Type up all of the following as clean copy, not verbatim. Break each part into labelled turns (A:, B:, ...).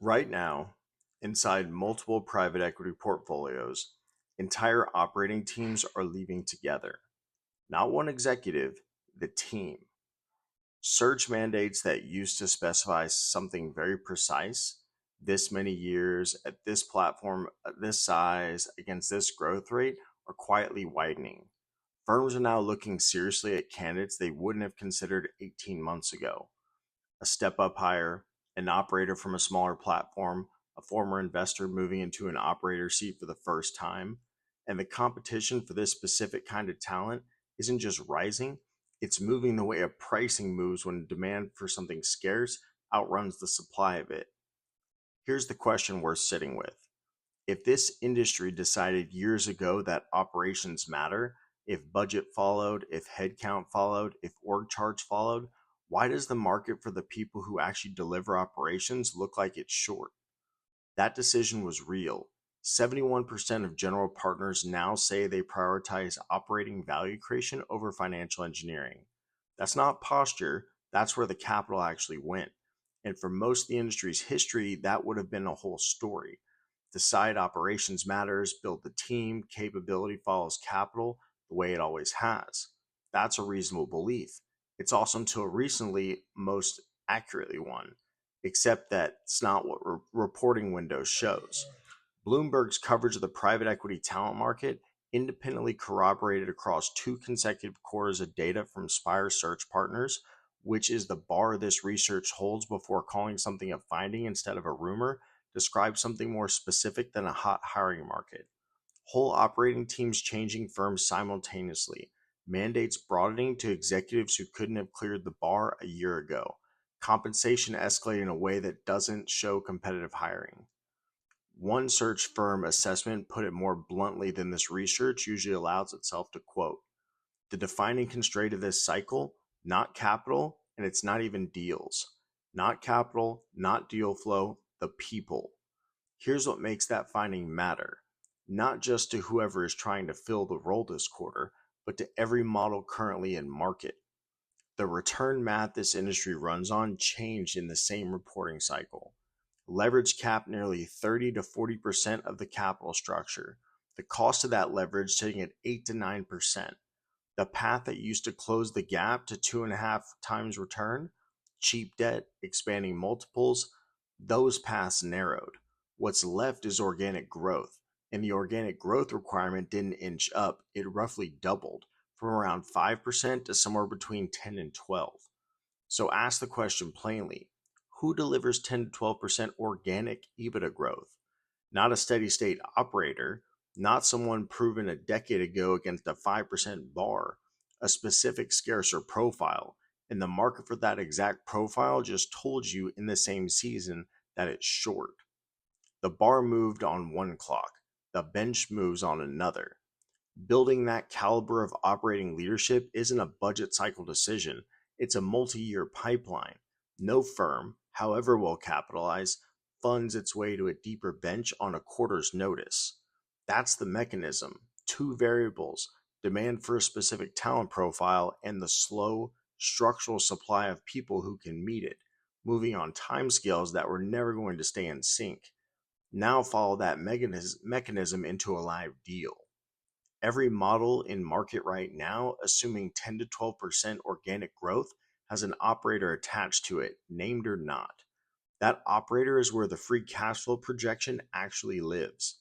A: Right now, inside multiple private equity portfolios, entire operating teams are leaving together. Not one executive, the team. Search mandates that used to specify something very precise, this many years at this platform, at this size, against this growth rate, are quietly widening. Firms are now looking seriously at candidates they wouldn't have considered 18 months ago. A step up hire, an operator from a smaller platform, a former investor moving into an operator seat for the first time. And the competition for this specific kind of talent isn't just rising, it's moving the way a pricing moves when demand for something scarce outruns the supply of it. Here's the question we're sitting with. If this industry decided years ago that operations matter, if budget followed, if headcount followed, if org charts followed, why does the market for the people who actually deliver operations look like it's short? That decision was real. 71% of general partners now say they prioritize operating value creation over financial engineering. That's not posture, that's where the capital actually went. And for most of the industry's history, that would have been a whole story. Decide operations matters, build the team, capability follows capital the way it always has. That's a reasonable belief. It's also until recently most accurately one, except that it's not what reporting window shows. Bloomberg's coverage of the private equity talent market independently corroborated across two consecutive quarters of data from Spire Search Partners, which is the bar this research holds before calling something a finding instead of a rumor, describes something more specific than a hot hiring market. Whole operating teams changing firms simultaneously, mandates broadening to executives who couldn't have cleared the bar a year ago, compensation escalating in a way that doesn't show competitive hiring. One search firm assessment put it more bluntly than this research usually allows itself to quote. The defining constraint of this cycle, not capital, and it's not even deals. Not capital, not deal flow, the people. Here's what makes that finding matter. Not just to whoever is trying to fill the role this quarter, but to every model currently in market. The return math this industry runs on changed in the same reporting cycle. Leverage capped nearly 30 to 40% of the capital structure. The cost of that leverage sitting at 8 to 9%. The path that used to close the gap to 2.5 times return, cheap debt, expanding multiples, those paths narrowed. What's left is organic growth, and the organic growth requirement didn't inch up, it roughly doubled from around 5% to somewhere between 10 and 12. So ask the question plainly, who delivers 10 to 12% organic EBITDA growth? Not a steady state operator, not someone proven a decade ago against a 5% bar, a specific scarcer profile. And the market for that exact profile just told you in the same season that it's short. The bar moved on one clock, the bench moves on another. Building that caliber of operating leadership isn't a budget cycle decision, it's a multi-year pipeline. No firm, however well capitalized, funds its way to a deeper bench on a quarter's notice. That's the mechanism. Two variables, demand for a specific talent profile and the slow, structural supply of people who can meet it, moving on timescales that were never going to stay in sync. Now follow that mechanism into a live deal. Every model in market right now, assuming 10 to 12% organic growth, has an operator attached to it, named or not. That operator is where the free cash flow projection actually lives.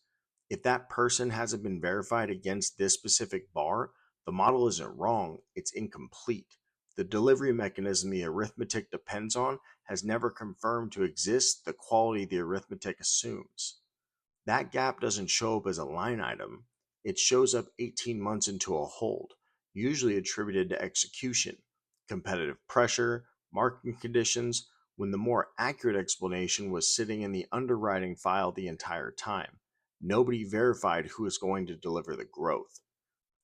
A: If that person hasn't been verified against this specific bar, the model isn't wrong, it's incomplete. The delivery mechanism the arithmetic depends on has never confirmed to exist the quality the arithmetic assumes. That gap doesn't show up as a line item, it shows up 18 months into a hold, usually attributed to execution, competitive pressure, market conditions, when the more accurate explanation was sitting in the underwriting file the entire time. Nobody verified who is going to deliver the growth.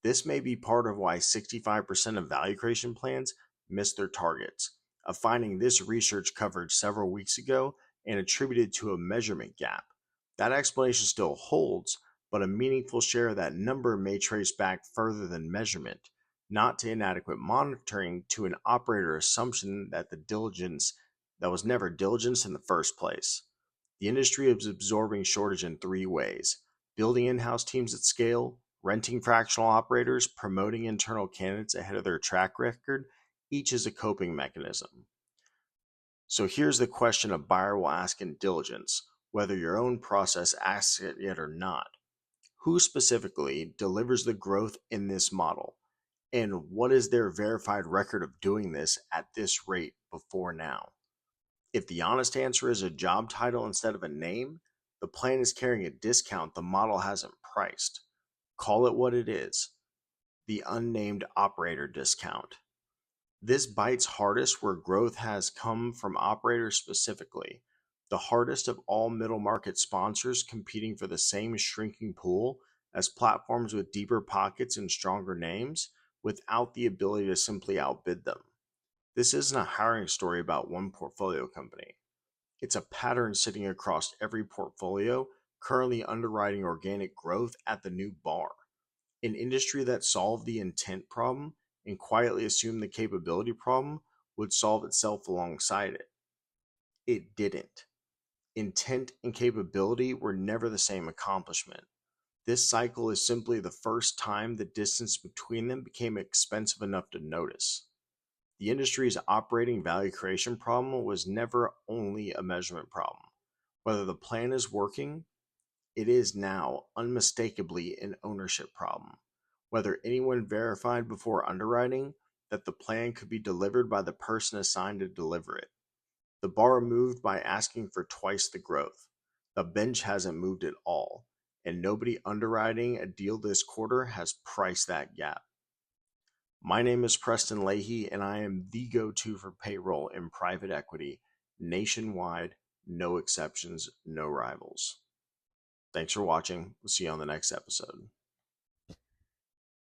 A: This may be part of why 65% of value creation plans miss their targets, a finding this research covered several weeks ago and attributed to a measurement gap. That explanation still holds, but a meaningful share of that number may trace back further than measurement, not to inadequate monitoring, to an operator assumption that was never diligence in the first place. The industry is absorbing shortage in three ways: building in-house teams at scale, renting fractional operators, promoting internal candidates ahead of their track record. Each is a coping mechanism. So here's the question a buyer will ask in diligence, whether your own process asks it yet or not. Who specifically delivers the growth in this model? And what is their verified record of doing this at this rate before now? If the honest answer is a job title instead of a name, the plan is carrying a discount the model hasn't priced. Call it what it is: the unnamed operator discount. This bites hardest where growth has come from operators specifically, the hardest of all middle market sponsors competing for the same shrinking pool as platforms with deeper pockets and stronger names without the ability to simply outbid them. This isn't a hiring story about one portfolio company. It's a pattern sitting across every portfolio currently underwriting organic growth at the new bar. An industry that solved the intent problem and quietly assumed the capability problem would solve itself alongside it. It didn't. Intent and capability were never the same accomplishment. This cycle is simply the first time the distance between them became expensive enough to notice. The industry's operating value creation problem was never only a measurement problem. Whether the plan is working, it is now unmistakably an ownership problem. Whether anyone verified before underwriting that the plan could be delivered by the person assigned to deliver it. The bar moved by asking for twice the growth. The bench hasn't moved at all, and nobody underwriting a deal this quarter has priced that gap. My name is Preston Leahy, and I am the go-to for payroll in private equity, nationwide, no exceptions, no rivals. Thanks for watching. We'll see you on the next episode.